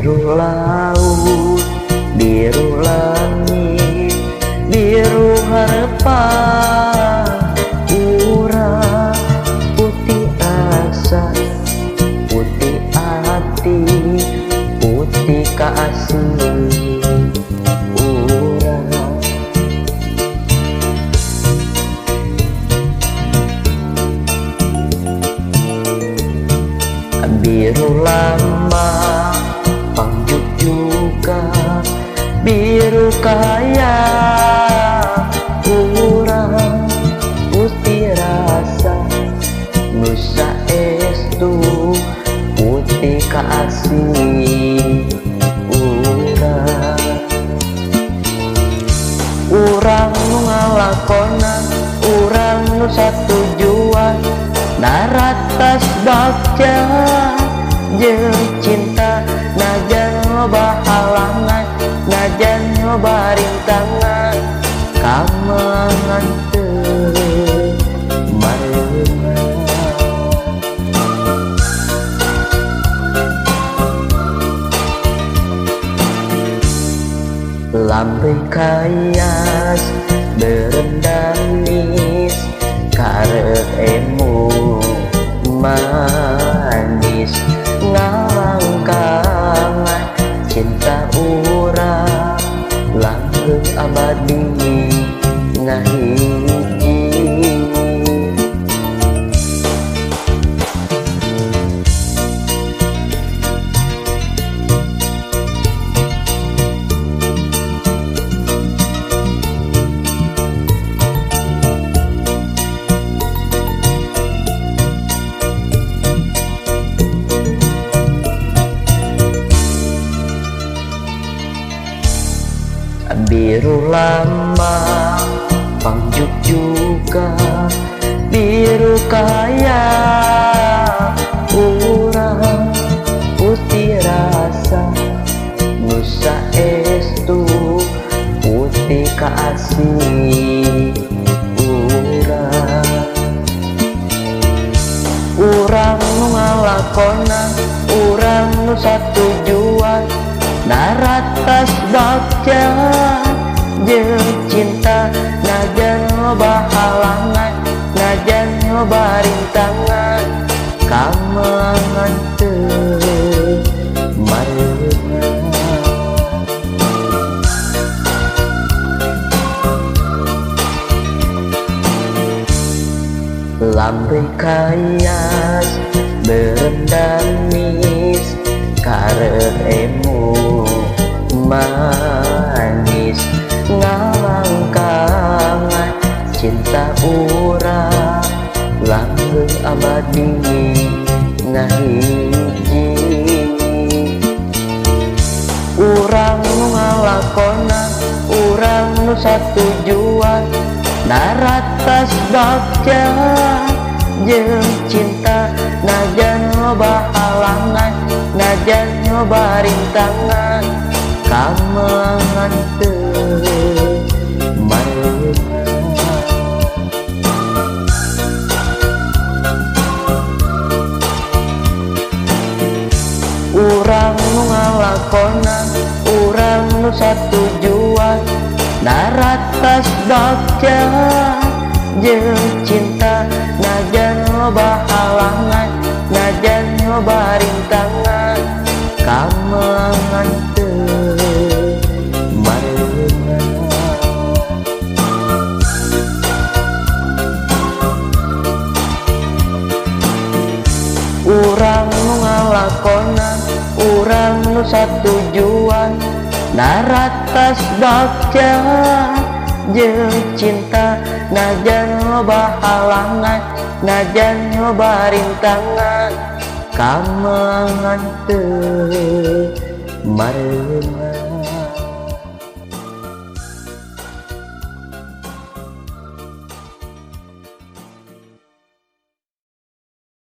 Biru laut, biru langit, biru harapan urang, putih asa, putih hati, putih kasih urang. Biru lama pangjuk juga, biru kaya urang, putih rasa nusa estu, putih kasih urang. Urang nu ngalakonan, urang nu satujuan, naratas bagja jeung cinta, najan loba halangan, najan loba rintangan, kamangan teu mareungan. Lambe kayas berendanis, karep emu manis, ngalangkangan cinta urang langgeng abadi ngahiji. Biru lama pangjuk juga, biru kaya urang, putih rasa nusa estu, putih kasih urang. Urang nu ngalakonan, urang nu satujuan, naratas bagja jeung cinta, najan loba halangan, najan loba rintangan, kamangan teu mareungan. Lambe kayas berendanis, karep emu manis, ngalangkangan cinta urang langgeng abadi ngahiji. Urang nu ngalakonan, urang nu satujuan, naratas bagja jeung cinta, najan loba halangan, najan loba rintangan, kamangan teu mareungan. Urang nu ngalakonan, urang nu satujuan, naratas bagja jeung cinta, najan loba halangan, najan loba rintangan, kamangan teu mareungan. Urang nu ngalakonan, urang nu satujuan, naratas bagja jeung cinta, najan loba halangan, najan loba rintangan, kamangan teu mareungan.